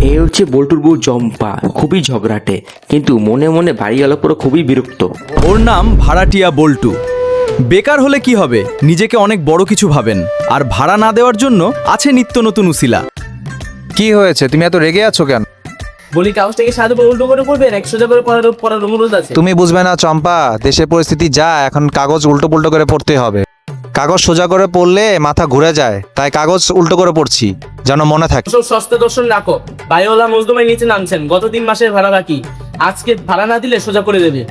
এই হচ্ছে বল্টুর বউ জম্পা, খুবই ঝগড়াটে, কিন্তু মনে মনে বাড়িওয়ালার পুরো খুবই বিরক্ত। ওর নাম ভাড়াটিয়া বল্টু। বেকার হলে কি হবে, নিজেকে অনেক বড় কিছু ভাবেন, আর ভাড়া না দেওয়ার জন্য আছে নিত্য নতুন উসিলা। কি হয়েছে, তুমি এত রেগে আছো কেন? বলি কাগজটাকে সাদা উল্টো করে পড়বেন, 100 করে পড়ার অনুরোধ আছে। তুমি বুঝবে না চম্পা, দেশের পরিস্থিতি যা, এখন কাগজ উল্টো পুল্টো করে পড়তে হবে। কাগজ সোজা করে পড়লে মাথা ঘুরে যায়, তাই কাগজ উল্টো করে পড়ছি, যেন মনে থাকে। সব সস্তা দর্শন রাখো। বাড়িওয়ালা মজদুমাই নিচে নামছেন, গত 3 মাসের ভাড়া বাকি, আজকে ভাড়া না দিলে সোজা করে দেবে।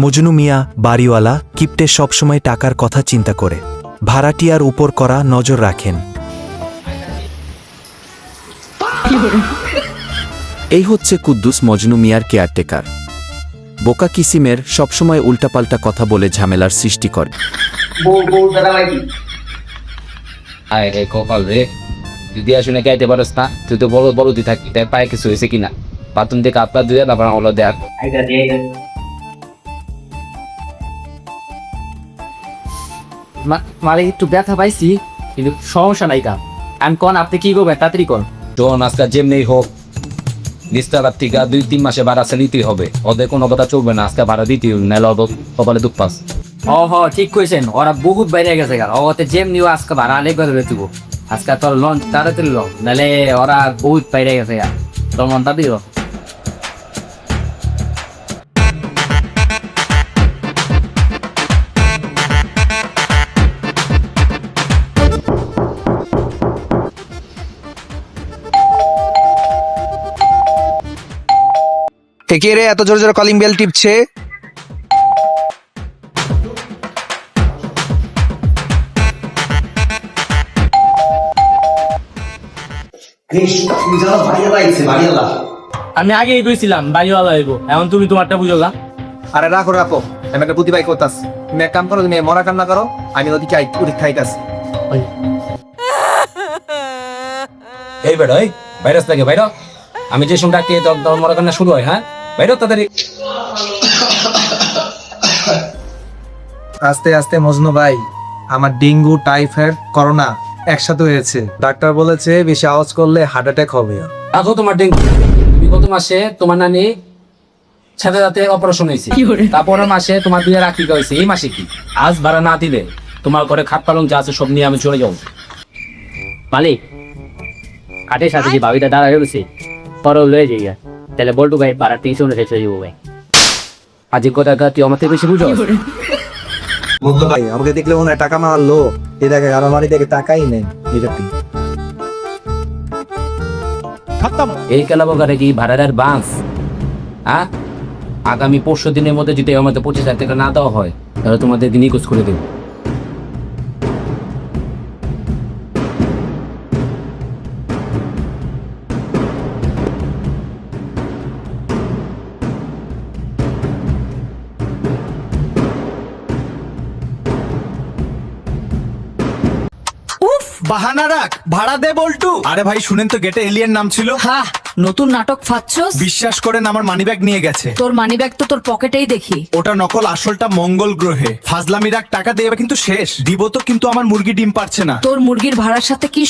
মজনু মিয়া বাড়িওয়ালা কিপ্টে সবসময় টাকার কথা চিন্তা করে ভাড়াটিয়ার উপর করা নজর রাখেন। এই হচ্ছে কুদ্দুস মজনু মিয়ার কেয়ারটেকার। বোকা কিসিমের সবসময় উল্টাপাল্টা কথা বলে ঝামেলার সৃষ্টি করে। আয় রে কপাল রে, যদি আসলে গাইতে পারস না, তুই তো বড় বড় দি থাকি, তাই পায়ে কিছু হয়েছে কিনা বাথরুম থেকে আপনার দুয়ে তারপর হলো দেখ। মানে একটু ব্যথা পাইছি, কিন্তু সমস্যা নাই কা। আমি কোন আপনি কি করবেন, তাড়াতাড়ি কর। শোন, আজকে যেমনি হোক নিস্তারার থেকে 2-3 মাসে ভাড়া নিতেই হবে, ওদের কোনো কথা চলবে না, আজকে ভাড়া দিতেই হবে, নাহলে ওদের কপালে দুঃখ পাস। ঠিক কইছেন, ওরা বহুত বাইরে গেছে গা, ওতে যেমনি আজকে ভাড়া আলেক করে দিব। আজকে তোর লঞ্চ তাড়াতাড়ি লো, নাহলে ওরা বহুত বাইরে গেছে গা, তোর মনটা দিও। কে রে এত জোরে জোরে কলিং বেল টিপছে? আমি আগেই কইছিলাম বাড়িওয়ালা হইব, এখন তুমি তোমারটা বুঝো গা। আরে রাখো রাখো, আমি একটা বুদ্ধি বাই করতাস। তুমি এক কাম করো, তুমি মরা কান্না করো, আমি ওদিকে খাইতাছি। এই বেড়ো, এই ভাইরাস লাগে বাইর, আমি যে সময় ডাকি তোর মরা কান্না শুরু হয়। হ্যাঁ বাইর তাড়াতাড়ি। আস্তে আস্তে মজনু ভাই, আমার ডেঙ্গু টাইফয়েড করোনা একসাথে হয়েছে। ডাক্তার বলেছে বেশি আওয়াজ করলে হার্ট অ্যাটাক হবে। আগো তোমার ডেঙ্গু, বিগত মাসে তোমার নানি সাথে সাথে অপারেশন হয়েছে, তারপরের মাসে তোমার বিয়ে রাখি হয়েছে, এই মাসে কি আজ ভাড়া না দিলে তোমার ঘরে খাট পালং যা আছে সব নিয়ে আমি চলে যাবো। মালিক কাঠের সাথে যে ভাবিটা দাঁড়া রয়েছে, পরেও লয়ে যাই, তাহলে বল্টু ভাই পাড়ার থেকে শুনে শেষ হয়ে যাবো ভাই। আজ কথা তুই আমার থেকে বেশি বুঝো। মজনু ভাই আমাকে দেখলে মনে হয় টাকা মারলো, এই দেখে আমার বাড়ি থেকে টাকাই নেই। এই কেলাবগারে কি ভাড়ার বাঁশ? হ্যাঁ, আগামী 5 দিনের মধ্যে যদি আমাদের 25,000 টাকা না দেওয়া হয়, তাহলে তোমাদেরকে নিখোঁজ করে দেবো। বাহানা রাখ, ভাড়া দে বল্টু। আরে ভাই শুনেন তো, গেটে এলিয়েন নাম ছিল। হ্যাঁ, নতুন নাটক ফাচ্ছস? বিশ্বাস করেন আমার মানিব্যাগ নিয়ে গেছে। তোর মানিব্যাগ তো তোর পকেটেই দেখি। ওটা নকল, আসলটা মঙ্গল গ্রহে। ফাজলামি রাখ, টাকা দেবে কিন্তু শেষ দিব তো, কিন্তু আমার মুরগি ডিম পারছে না। তোর মুরগির ভাড়ার সাথে কি